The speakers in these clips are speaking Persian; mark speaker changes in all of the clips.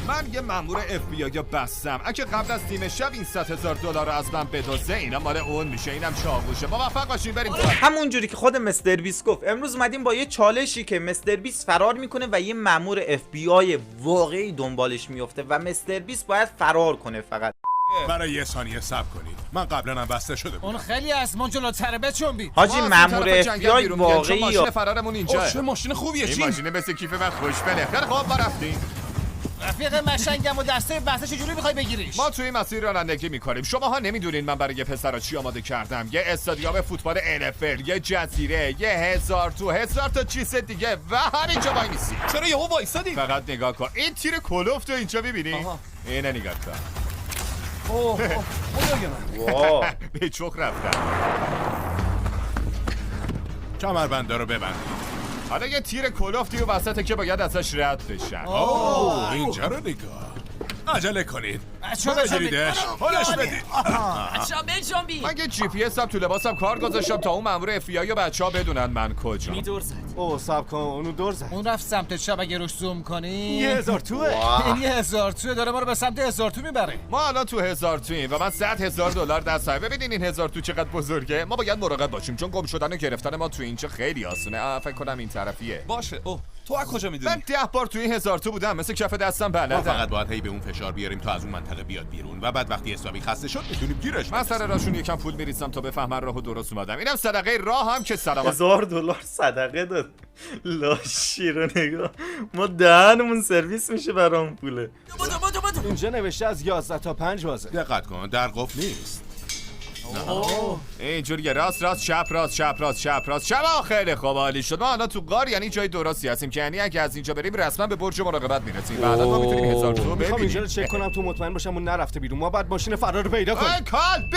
Speaker 1: من یه مأمور FBI بستم. اگه قبل از تیم شب این $100,000 از من بدزه اینا مال اون میشه، اینم چاقوشه. موفق باشین بریم تو.
Speaker 2: همون جوری که خود مستر بیس گفت، امروز اومدیم با یه چالشی که مستر بیس فرار میکنه و یه مأمور FBI واقعی دنبالش میفته و مستر بیس باید فرار کنه. فقط
Speaker 3: برای یه ثانیه صبر کنید. من قبلا هم بسته شده بودم.
Speaker 4: اون خیلی از ما جلوتره بچنبید.
Speaker 2: حاجی مأمور FBI واقعی
Speaker 1: ماشین فرارمون اینجا.
Speaker 3: چه ماشین خوبیه.
Speaker 1: این
Speaker 3: چی؟
Speaker 1: ماشین مثل کیف من خوشبله. خیلی خوب ما رفتیم.
Speaker 4: رفیق مشنگم و دسته بحث چجوری میخوای بگیریش؟
Speaker 1: ما توی مسیر رانندگی میکنیم. شماها نمیدونین من برای پسرا چی آماده کردم. یه استادیوم فوتبال NFL، یه جزیره، یه هزار تا چیز دیگه و همینجا وای میسی.
Speaker 3: چرا یهو وایسادی؟
Speaker 1: فقط نگاه کن. این تیر کلوف تو اینجا میبینی؟ اینه نگاه کن.
Speaker 3: اوه
Speaker 2: واو.
Speaker 1: به چخ رفتم.
Speaker 3: کمربنده رو ببندید.
Speaker 1: حالا یه تیر کلوف دیو وسطه که باید ازش رد بشن.
Speaker 3: اوه اینجا رو نگاه. عجله کنید. بگیریدش. حالش بدید.
Speaker 5: بچه‌ها بجنبید.
Speaker 1: من یه GPS هم تو لباسم کار گذاشتم تا اون مأمور FBI و بچه‌ها بدونن من کجا.
Speaker 5: دور زد.
Speaker 6: اوه صبر کن اونو دور زد.
Speaker 4: اون رفت سمت چپ. اگه روش زوم کنی
Speaker 6: 1000 توه.
Speaker 4: این 1000 توه داره ما رو به سمت 1000 تو میبره.
Speaker 1: ما الان تو 1000 توییم و من $100,000 دستم. ببینین این 1000 تو چقدر بزرگه. ما باید مراقب باشیم چون گم شدن و گرفتن ما تو اینجا خیلی آسونه. فکر کنم این طرفیه.
Speaker 7: باشه. اوه تو از کجا میدونی؟
Speaker 1: من 10 بار توی این 1000 تو بودم. مثل کف دستم
Speaker 3: ما
Speaker 1: بلدم.
Speaker 3: فقط باید هی به اون فشار بیاریم تا از اون منطقه بیاد بیرون و بعد وقتی حسابی خسته شد میتونیم گیرش
Speaker 1: من سر راشون یکم پول میریزم تا بفهمن راهو درست اومدم. اینم صدقه راه هم که سلامت.
Speaker 2: $1000 صدقه داد. لاشی رو نگاه. ما دهنمون سرویس میشه برام پوله.
Speaker 5: بدو.
Speaker 6: اینجا نوشته از 11 تا 5 بازه.
Speaker 3: دقت کن در قفل نیست.
Speaker 1: اینجوریه. راست چپ. خیلی خوب عالی شد. ما الان تو غار یعنی جای درستی هستیم که یعنی اگه از اینجا بریم رسما به برج مراقبت میرسیم. بعدا ما میتونیم 1000 تو
Speaker 6: میخوام اینجا
Speaker 1: ببینیم.
Speaker 6: رو چک کنم تو مطمئن باشم اون نرفته بیرون. ما بعد ماشین فرار رو پیدا کنیم.
Speaker 1: ای کال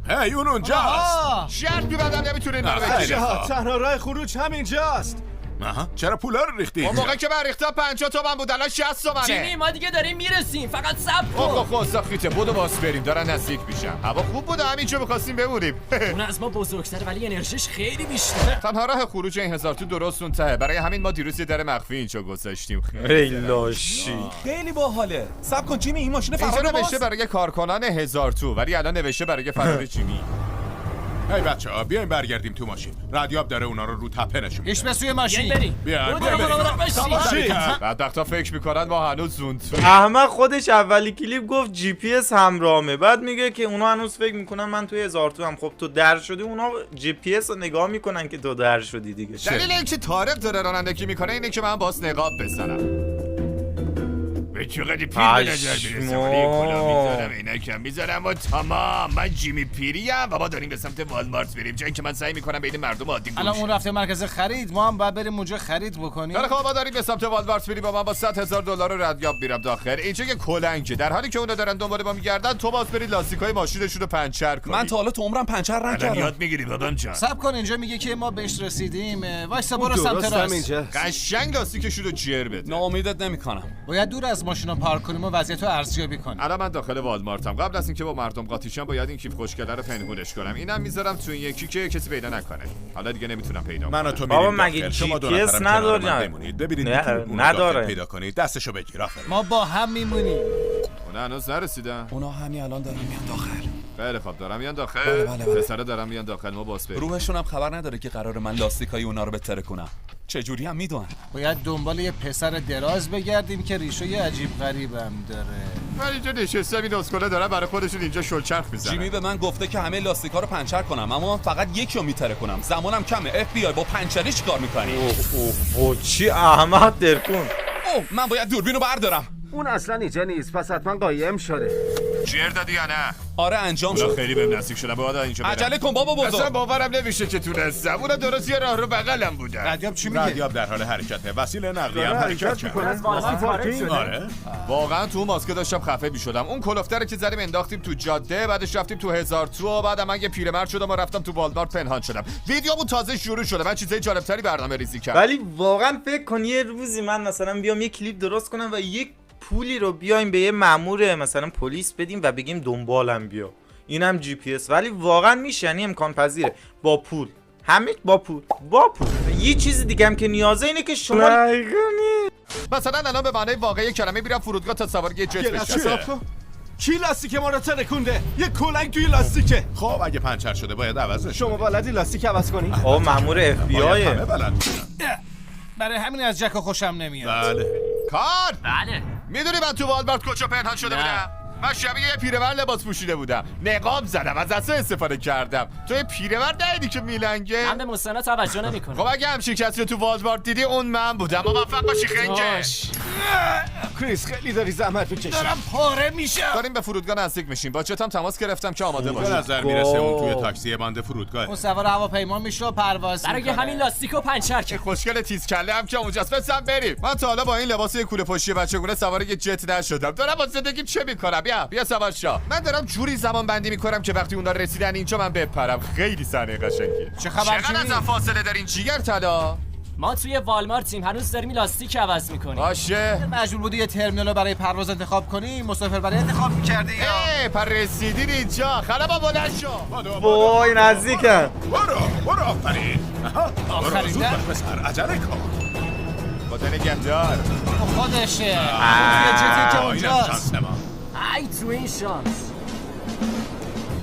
Speaker 1: به
Speaker 3: هی اون اونجاست.
Speaker 1: شرط می‌بندم نمیتونین منو
Speaker 3: خیلی
Speaker 1: بگیرید.
Speaker 3: خوب.
Speaker 6: تنها راه خروج همینجاست.
Speaker 3: آها چرا پولا رو ریختی؟
Speaker 1: اون موقع که من ریختم 50 تومن بود الان 60
Speaker 5: جیمی
Speaker 1: تومنه.
Speaker 5: ما دیگه داریم میرسیم. فقط صبر کن.
Speaker 1: اوه ساخیته بودو باس بریم. دارن نزدیک میشن. هوا خوب بود همینجا می‌خواستیم بمونیم.
Speaker 5: اون از ما بزرگتره ولی انرژیش خیلی بیشتره.
Speaker 1: تنها راه خروج این 1000 تو درست اون ته. برای همین ما دیروز یه در مخفی اینجا گذاشتیم.
Speaker 2: ای لاشی.
Speaker 7: خیلی باحاله. صبر کن جیمی این ماشین
Speaker 1: اینجا
Speaker 7: فرار
Speaker 1: نوشته
Speaker 7: ماست.
Speaker 1: برای کارکنان 1000 تو ولی الان نوشته برای فرار جیمی.
Speaker 3: هی بچه‌ها بیاین برگردیم تو ماشین. رادیاب داره اونا رو تپه نشون
Speaker 4: ایش
Speaker 3: میده.
Speaker 4: به سوی
Speaker 5: بیاین
Speaker 4: ماشین.
Speaker 5: بریم.
Speaker 3: بیاین
Speaker 5: برو باشی.
Speaker 1: بدبختا فکر میکنن ما هنوز زون تو.
Speaker 2: احمد خودش اولی کلیپ گفت GPS همراهمه. بعد میگه که اونا هنوز فکر میکنن من توی 1000 تو هم. خب تو در شدی اونا GPS رو نگاه میکنن که تو در شدی دیگه.
Speaker 1: دلیل اینکه طارق داره رانندگی میکنه اینه که من باس نقاب بزنم. به چقدر پیر به نظر میرسم. ولی کلا میذارم عینکم میذارم و تمام. من جیمی پیریم و ما داریم به سمت والمارت بریم. جایی که من سعی میکنم بین مردم عادی گوش.
Speaker 4: الان اون رفته مرکز خرید. ما هم باید بریم اونجا خرید بکنیم.
Speaker 1: خب ما داریم به سمت والمارت بریم و من با $100,000 ردیاب میرم داخل. اینجا یه کلنگه. در حالی که اونا دارن دنبال ما میگردن تو باز بری لاستیکای ماشینشون رو پنچر کنی.
Speaker 7: من تا حالا تو عمرم پنچر
Speaker 1: الان
Speaker 7: نکردم.
Speaker 1: یاد میگیری بابام جان.
Speaker 4: صبر کن اینجا میگه که ما بهش رسیدیم. وایسا برو سمت
Speaker 6: درست
Speaker 4: راست.
Speaker 6: همینجا.
Speaker 1: قشنگ لاستیکشون رو جر بده.
Speaker 7: ناامیدت نمیکنم.
Speaker 4: باید دور از ماشینا پارک کنیم و وضعیت رو ارزیابی کنیم.
Speaker 1: الان من داخل والمارتم. قبل از اینکه با مردم قاطی شم باید این کیف خوشگله رو پنهونش کنم. اینم میذارم تو این یکی که کسی پیدا نکنه. حالا دیگه نمیتونم پیدا کنم.
Speaker 3: من و تو
Speaker 2: بابا
Speaker 3: میریم
Speaker 2: مگه
Speaker 3: داخل. شما دو
Speaker 2: GPS
Speaker 3: نفرم کنار
Speaker 2: نداری؟
Speaker 3: من بمونید. ببینید
Speaker 2: نه،
Speaker 3: میتونید اونو
Speaker 2: نداره.
Speaker 3: داخل پیدا کنید. دستشو بگیر. آفرین.
Speaker 4: ما با هم میمونیم.
Speaker 1: اونا هنوز نرسیدن.
Speaker 7: اونا همین الان دارن میان داخل.
Speaker 1: خیلی خوب دارم میان داخل.
Speaker 7: بله.
Speaker 1: پسرا دارم میان داخل. ما باس بریم.
Speaker 7: روحشون هم خبر نداره که قرار من لاستیکای اونا رو بتره کنم. چه جوری هم میدونن؟
Speaker 4: باید دنبال یه پسر دراز بگردیم که ریشه عجیب غریبم داره.
Speaker 1: من اینجا نشستم این اسکوله دارم برای خودشون اینجا شلچرخ میزنن.
Speaker 7: جیمی به من گفته که همه لاستیکا رو پنچر کنم اما من فقط یکی رو میتره کنم. زمانم کمه. FBI با پنچری چیکار میکنی؟
Speaker 2: اوه چی احمد درکون.
Speaker 7: اوه من باید دوربینو بردارم.
Speaker 6: اون اصلا اینجا نیست. پس حتما قایم شده.
Speaker 1: جر دادی یا نه؟
Speaker 7: آره انجام
Speaker 1: اونا
Speaker 7: شد.
Speaker 1: خیلی بهم نزدیک شدن. باید اینجا برم.
Speaker 7: عجله کن بابا
Speaker 1: اصلا
Speaker 7: بزرگ.
Speaker 1: باورم نمیشه که تونستم. اونا درست یه راه رو بغلم بودن.
Speaker 4: ردیاب چی میگه؟
Speaker 3: رادیاب در حال حرکته. وسیله نقلیه هم
Speaker 6: داره
Speaker 3: حرکت
Speaker 6: حرکت میکنه.
Speaker 3: کرد.
Speaker 6: واسه پارکینگ.
Speaker 3: آره.
Speaker 1: واقعا تو ماسک داشتم خفه میشدم. اون کلفتره که زدیم انداختیم تو جاده. بعدش رفتیم تو 1000 تو. بعد من یه پیرمرد شدم و رفتم تو والمارت پنهان شدم. ویدیومون تازه شروع شده. من چیزای جالبتری برنامه‌ریزی کردم.
Speaker 2: ولی واقعا فکر کن یه روزی من مثلا بیام یه کلیپ درست کنم و یک پولی رو بیایم به یه مأمور مثلا پلیس بدیم و بگیم دنبالم بیا. اینم GPS. ولی واقعا میشه، یعنی امکان پذیره با پول. همه با پول. یه چیز دیگه هم که نیازه اینه که شما
Speaker 1: مثلا الان به معنای واقعی کلمه میرم فرودگاه تا سوار یه جت
Speaker 6: یه لحظه
Speaker 1: بشم.
Speaker 6: صبر کن. کی لاستیک ما رو ترکونده؟ یه کلنگ توی لاستیکه.
Speaker 3: خب اگه پنچر شده باید عوضش
Speaker 6: شما بلدی لاستیک عوض کنی؟
Speaker 2: آه مأمور اف بی
Speaker 3: باید
Speaker 2: آی.
Speaker 3: همه بلد باشن.
Speaker 4: برای همین از جک خوشم نمیاد.
Speaker 3: بله.
Speaker 1: کار
Speaker 5: بله.
Speaker 1: میدونی من تو والمارت کجا پنهان شده بودم؟ من شبیه یه پیرمرد لباس پوشیده بودم، نقاب زدم، از دسته استفاده کردم. تو یه پیرمرد ندیدی که میلنگه؟
Speaker 5: من به مستند توجه نمی‌کنم.
Speaker 1: خب اگه همچین کسی رو تو والمارت دیدی اون من بودم. موفق باشی خنگه.
Speaker 6: کریس خیلی داری زحمت میکشی.
Speaker 4: دارم پاره میشم.
Speaker 1: داریم به فرودگاه نزدیک میشیم. با جتم تماس گرفتم که آماده
Speaker 3: به
Speaker 1: باشی.
Speaker 3: نظر میرسه اون توی تاکسی بنده فرودگاه.
Speaker 4: اون سوار هواپیما میشه و پرواز
Speaker 5: برای
Speaker 4: میکنه.
Speaker 5: همین لاستیکو پنچر
Speaker 1: که
Speaker 5: کرد.
Speaker 1: خوشگل تیز کله هم که اونجاست. بسم بریم. من تا حالا با این لباس کوله پشتی بچگونه سوار یه جت نشدم. دارم با زندگیم چه میکنم؟ بیا سوار شو. من دارم جوری زمان بندی میکنم که وقتی اونا رسیدن اینجا من بپرم. خیلی صحنه قشنگیه.
Speaker 4: چه خبر
Speaker 1: چقدر
Speaker 4: جیمی؟
Speaker 1: از فاصله دارین جیگر طلا؟
Speaker 5: ما توی والمارتیم، هنوز داریم لاستیک عوض می‌کنیم.
Speaker 1: باشه.
Speaker 4: مجبور بودی یه ترمینال رو برای پرواز انتخاب کنی، مسافر برای انتخاب می‌کردی یا
Speaker 1: پر رسیدین اینجا. خرابا بلند شو.
Speaker 2: وای نزدیکم.
Speaker 3: برو آفرین. برو زود
Speaker 4: نه.
Speaker 3: باش پسر عجله کن.
Speaker 1: خدا نگهدار.
Speaker 4: خودشه. یه جتی که
Speaker 3: اینم
Speaker 4: اونجاست.
Speaker 3: شانس ما.
Speaker 5: ای تو این شانس.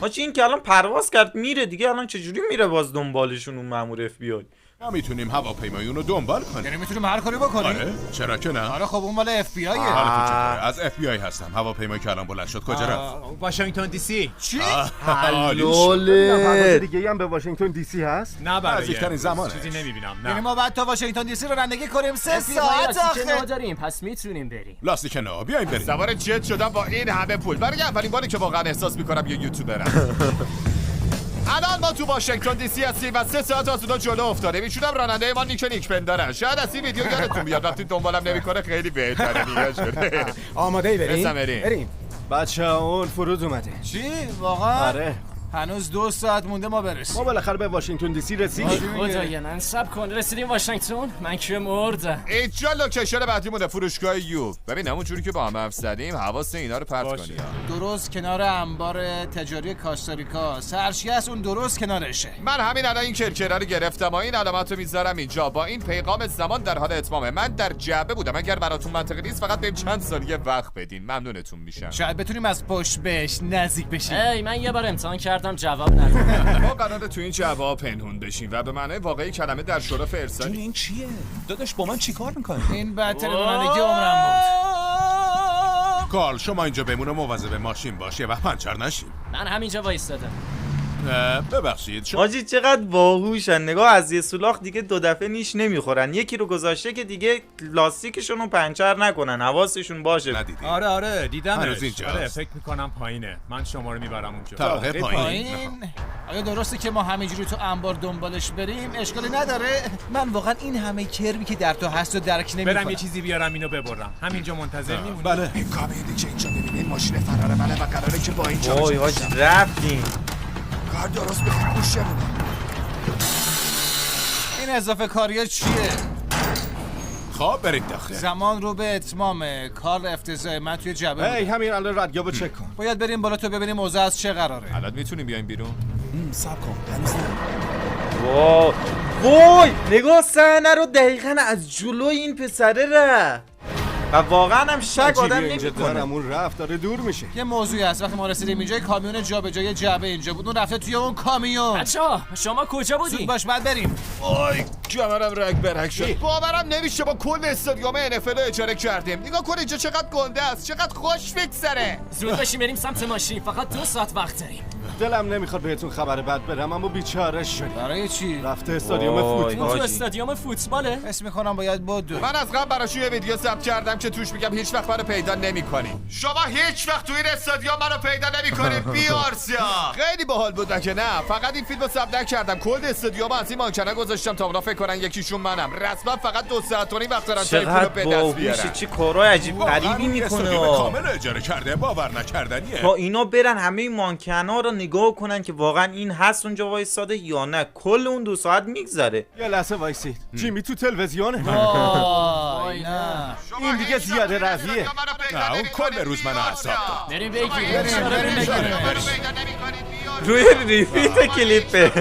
Speaker 2: حاجی این که الان پرواز کرد میره دیگه، الان چجوری میره باز دنبالشون اون مأمور اف بی آی؟
Speaker 3: ما میتونیم هواپیمای اونو دنبال کنیم.
Speaker 4: یعنی میتونیم هر کاری بکنیم؟
Speaker 3: آره چرا که نه؟
Speaker 4: آره خب اون مال اف بی آیه.
Speaker 3: حالتون چطوره؟ از اف بی آی هستم. هواپیمایی که الان بلند شد کجا رفت؟
Speaker 8: واشنگتن دی سی.
Speaker 4: چی؟
Speaker 3: عالی شد.
Speaker 6: پرواز
Speaker 2: لوله.
Speaker 6: دیگه هم به واشنگتن دی سی هست؟
Speaker 8: نه برای
Speaker 3: نزدیکترین زمانه.
Speaker 8: چیزی نمیبینم.
Speaker 4: یعنی
Speaker 8: نه.
Speaker 4: ما بعد تا واشنگتن دی سی رانندگی کنیم 3
Speaker 5: ما
Speaker 4: ساعت
Speaker 5: لاستیک
Speaker 4: آخه.
Speaker 5: نداریم، پس میتونیم بریم.
Speaker 3: لاستیک نو بیاین بریم.
Speaker 1: سوار جت شدم با این همه پول. برای اولین باری که واقعا احساس میکنم یه یوتیوبرم. الان ما تو واشنگتن دی سی هستیم و 3 ساعت از اونها جلو افتاده. میشونم راننده ما نیک پندارن. شاید از این ویدیو یادتون بیاد وقتی دنبالم نمیکنه خیلی بهتره دیگه شده.
Speaker 6: آماده ای
Speaker 1: بریم؟ بریم.
Speaker 6: بچه اون فرود اومده.
Speaker 4: چی؟ واقعا؟
Speaker 6: آره.
Speaker 4: هنوز 2 ساعت مونده ما برسیم.
Speaker 6: ما بالاخره به واشنگتن دی سی رسیدیم.
Speaker 5: خدای من صبر کن، رسیدیم واشنگتن. من که مردم.
Speaker 1: اینجا لوکیشن بعدیمونه، فروشگاه یو. ببین همونجوری که با هم حرف زدیم حواس اینا رو پرت
Speaker 8: باشه.
Speaker 1: کنی.
Speaker 4: درست کنار انبار تجاری کاستاریکا. سرشی هست اون درست کنارشه.
Speaker 1: من همین الان این کرکره رو گرفتم و این علامت رو میذارم اینجا با این پیغام زمان در حال اتمامه. من در جعبه بودم. اگر براتون منطقی نیست فقط بهم چند ثانیه وقت بدین. ممنونتون میشم.
Speaker 4: شاید بتونیم از پشت بهش نزدیک بشیم.
Speaker 5: ای من یه بار امتحان کردم جواب ندادم.
Speaker 1: ما قراره تو این جواب پنهون بشیم و به معنای واقعی کلمه در شرف ارسال.
Speaker 7: این چیه؟ داداش با من چیکار میکنی؟
Speaker 4: این بدترین رانندگی عمرم بود.
Speaker 3: کارل شما اینجا بمون و مواظب ماشین باش یه وقت پنچر نشیم.
Speaker 5: من همینجا وایستادم.
Speaker 3: ببخشید شما
Speaker 2: حاجی چقدر باهوشن. نگاه از یه سولاخ دیگه 2 دفعه نیش نمیخورن. یکی رو گذاشته که دیگه لاستیکشون رو پنچر نکنن. حواسشون باشه.
Speaker 3: ندیدی.
Speaker 8: آره دیدمش.
Speaker 3: هنوز اینجاست.
Speaker 8: آره فکر میکنم پایینه. من شما رو میبرم اونجا.
Speaker 3: طبقه پایین.
Speaker 4: پایین. آیا درسته که ما همینجوری تو انبار دنبالش بریم؟ اشکالی نداره. من واقعا این همه کرمی که در تو هست و درک نمیکنم.
Speaker 8: برم یه چیزی بیارم اینو ببرم. همینجا منتظر میمونی.
Speaker 3: بله.
Speaker 1: این کامیونی که اینجا ببینین ماشین فرار منه و قراره که با این
Speaker 2: وای حاجی رفتیم.
Speaker 1: کار درست بخیر گوشه بده.
Speaker 4: این اضافه کاریه چیه؟
Speaker 3: خب برید داخل.
Speaker 4: زمان رو به اتمامه. کار افتضاحه. من توی جبه
Speaker 6: هی
Speaker 4: بودم.
Speaker 6: همین الان ردیابو چک کن.
Speaker 4: باید بریم بالا تو ببینیم اوضاع از چه قراره.
Speaker 1: الان میتونیم بیایم بیرون.
Speaker 7: صبر کن. هنوز نه.
Speaker 2: وای وای نگاه صحنه رو دقیقاً از جلوی این پسره رفت و واقعا هم شک آدم
Speaker 6: اینجا
Speaker 2: نمیکنه.
Speaker 6: دارمون رفت داره دور میشه.
Speaker 4: یه موضوعی هست. وقتی ما رسیدیم اینجا کامیون جابجایی جعبه اینجا بود. اون رفته توی اون کامیون.
Speaker 5: بچه‌ها شما کجا
Speaker 4: زود
Speaker 5: بودی؟
Speaker 4: باش بعد بریم.
Speaker 1: وای کمرم رگ برگ شد. باورم نمیشه با کل استادیوم NFL رو اجاره کردیم. نگاه کن اینجا چقدر گنده است. چقدر خوش میگذره.
Speaker 5: زود باشیم بریم سمت ماشین. فقط 2 ساعت وقت داریم.
Speaker 6: دلم نمیخواد بهتون خبر بد بدم اما بیچاره شدی.
Speaker 4: برای چی؟
Speaker 6: رفته استادیوم
Speaker 2: وای.
Speaker 6: فوتبال.
Speaker 5: اون تو
Speaker 2: حاجی.
Speaker 5: استادیوم فوتباله؟
Speaker 4: اسم میکنم باید بدو.
Speaker 1: من از قبل براشون یه ویدیو ضبط کردم که توش میگم هیچ وقت منو پیدا نمی‌کنین. شما هیچ وقت تو این استادیوم منو پیدا نمی‌کنین. بیارسیا. خیلی باحال بود که نه. فقط این فیلمو ضبط نکردم. کل استادیوم از این مانکنه گذاشتم تا اونا فکر کنن یکیشون منم. رسما فقط 2 ساعت و نیم وقت دارن تا این پولو
Speaker 2: چقدر
Speaker 1: به دست
Speaker 2: باهوشه.
Speaker 1: بیارن.
Speaker 2: چه کارهای عجیب
Speaker 3: واقعاً
Speaker 2: غریبی
Speaker 3: این
Speaker 2: میکنه.
Speaker 3: استادیوم کامل اجاره کرده باور نکردنیه.
Speaker 2: تا اینا برن همه این مانکنا رو نگاه کنن که واقعا این هست اونجا وایساده یا نه. کل اون 2 ساعت میگذره.
Speaker 6: یه لحظه وایسید. جیمی تو تلویزیونه.
Speaker 4: وای نه.
Speaker 6: این دیگه زیاده رویه.
Speaker 3: نه اون کل روز منو اعصاب داد.
Speaker 5: بریم بگیریم.
Speaker 2: روی ریپیت کلیپه.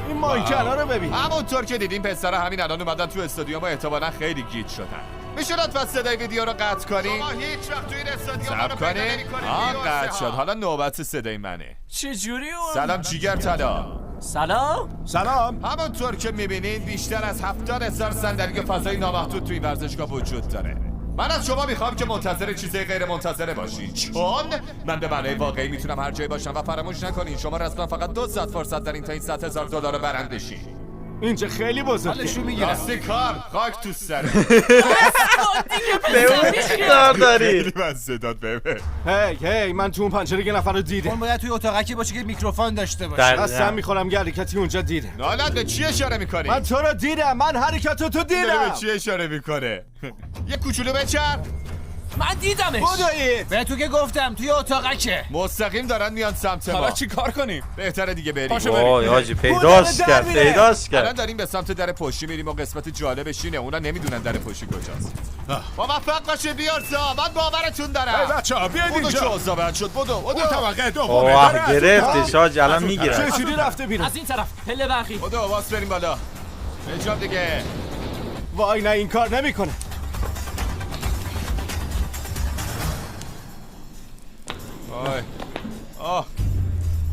Speaker 6: این مانکنا رو ببین.
Speaker 1: همونطور که دیدین پسرا همین الان اومدن تو استادیوم و احتمالاً خیلی گیج شدن. میشه لطفا صدای ویدیو رو قطع کنی؟ شما هیچ وقت توی این استادیوم منو پیدا نمی‌کنید. قطع شد. حالا نوبت صدای منه.
Speaker 5: چجوری اون؟
Speaker 1: سلام جیگر طلا.
Speaker 5: سلام؟
Speaker 3: سلام.
Speaker 1: همونطور که میبینید بیشتر از 70,000 صندلی فضای نامحدود توی ورزشگاه وجود داره. من از شما میخوام که منتظر چیزای غیر منتظره باشین، چون من به معنای واقعی میتونم هر جایی باشم و فراموش نکنین شما رسما فقط 2 ساعت فرصت دارین تا این $100,000 رو برنده شین.
Speaker 6: اینجا خیلی بزرگه.
Speaker 4: حالشو میگیرم.
Speaker 1: راستی کار خاک تو سره.
Speaker 2: به اون چیکار داری؟
Speaker 1: خیلی من صدات ببه.
Speaker 6: هی من تو اون پنجره یه نفر رو دیدم.
Speaker 4: اون باید توی اتاقکی باشه که میکروفون داشته باشه.
Speaker 6: قسم میخورم یه حرکتی اونجا دیدم.
Speaker 1: نالت به چی اشاره میکنی؟
Speaker 6: من تو رو دیدم. من حرکتو تو
Speaker 1: داره
Speaker 6: دیدم.
Speaker 1: به چی اشاره میکنه؟ یه کوچولو بچر.
Speaker 5: من دیدمش.
Speaker 6: بدوید.
Speaker 4: به تو که گفتم توی اتاقکه.
Speaker 1: مستقیم دارن میان سمت ما.
Speaker 7: حالا چی کار کنیم؟
Speaker 1: بهتره دیگه بریم.
Speaker 2: وای حاجی پیداش کرد پیداش
Speaker 1: الان
Speaker 2: کرد.
Speaker 1: داریم به سمت در پشتی میریم و قسمت جالبش اینه اونا نمیدونن در پشتی کجاست. موفق باشه بیارسا، من باورتون دارم.
Speaker 3: ای بچه‌ها بیاید
Speaker 1: بودو
Speaker 3: اینجا.
Speaker 1: چه اوضاع شد بدو
Speaker 3: اون طبقه دومه.
Speaker 2: واه
Speaker 3: داره از اون
Speaker 2: گرفتش
Speaker 3: طرف.
Speaker 2: حاجی الان میگیرن.
Speaker 6: چجوری رفته بیرون؟
Speaker 5: از این طرف پله برقی.
Speaker 1: بدو واس بریم بالا. اینجا دیگه.
Speaker 6: وای نه این کار نمیکنه.
Speaker 1: آی. آه.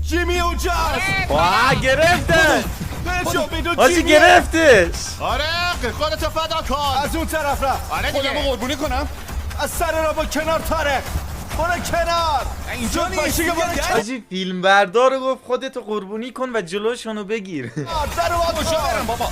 Speaker 6: جیمی اونجاست.
Speaker 2: واه گرفته
Speaker 6: بجو بدون
Speaker 2: حاجی
Speaker 6: جیمی.
Speaker 2: گرفتش.
Speaker 1: آره خودتو فدا کن.
Speaker 6: از اون طرف رفت.
Speaker 1: آره
Speaker 7: خودمو
Speaker 1: دیگه.
Speaker 7: قربونی کنم؟
Speaker 6: از سر را با کنار تاره. برو کنار.
Speaker 7: اینجا نیست.
Speaker 2: حاجی فیلم بردار گفت خودتو قربونی کن و جلوشونو بگیر.
Speaker 6: در رو
Speaker 7: کجا برم بابا؟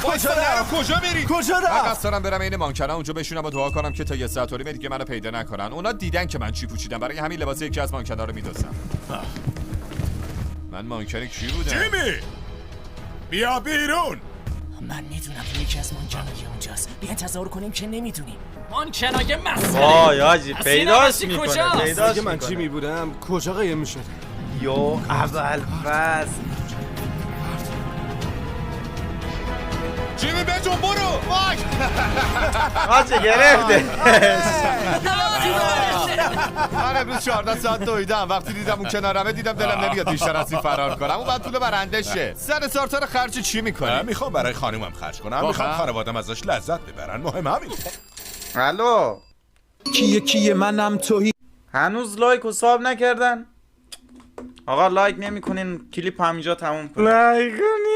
Speaker 6: کجا رفت؟
Speaker 7: کجا میری؟
Speaker 6: کجا
Speaker 1: من
Speaker 6: رفت؟
Speaker 1: قصد دارم برم این مانکنا اونجا بشونم و دعا کنم که تا 1 ساعت و نیم دیگه منو پیدا نکنن. اونا دیدن که من چی پوشیدم، برای همین لباس یکی از مانکنا رو میدوزم. من مانکن کی بودم؟
Speaker 3: جیمی بیا بیرون.
Speaker 5: من میدونم یکی از مانکنای اونجاست. بیا انتظار کنیم که نمیدونیم. مانکنای مسخره.
Speaker 2: وای حاجی
Speaker 5: از این
Speaker 2: پیداش
Speaker 5: عوضی
Speaker 2: میکنه
Speaker 5: کجاست؟
Speaker 2: پیداش
Speaker 6: اگه من
Speaker 2: میکنه.
Speaker 6: جیمی بودم کجا قایم میشد؟
Speaker 2: یو اول فصل
Speaker 1: جیمی بجون برو. وای.
Speaker 2: حاجی گرفته.
Speaker 1: من امروز 14 ساعت دویدم. وقتی دیدم اون کنارمه دیدم دلم نمیاد بیشتر از این فرار کنم. اون بعد پول برنده شه. سر سارتار خرج چی میکنی؟
Speaker 3: میخوام برای خانومم خرج کنم.
Speaker 1: واقعا؟
Speaker 3: میخوام خانوادم ازش لذت ببرن. مهم همین.
Speaker 2: الو
Speaker 9: کیه منم توهی.
Speaker 2: هنوز لایک و ساب نکردن؟ آقا لایک نمیکنین کلیپ همینجا تموم کن. لایک کنین.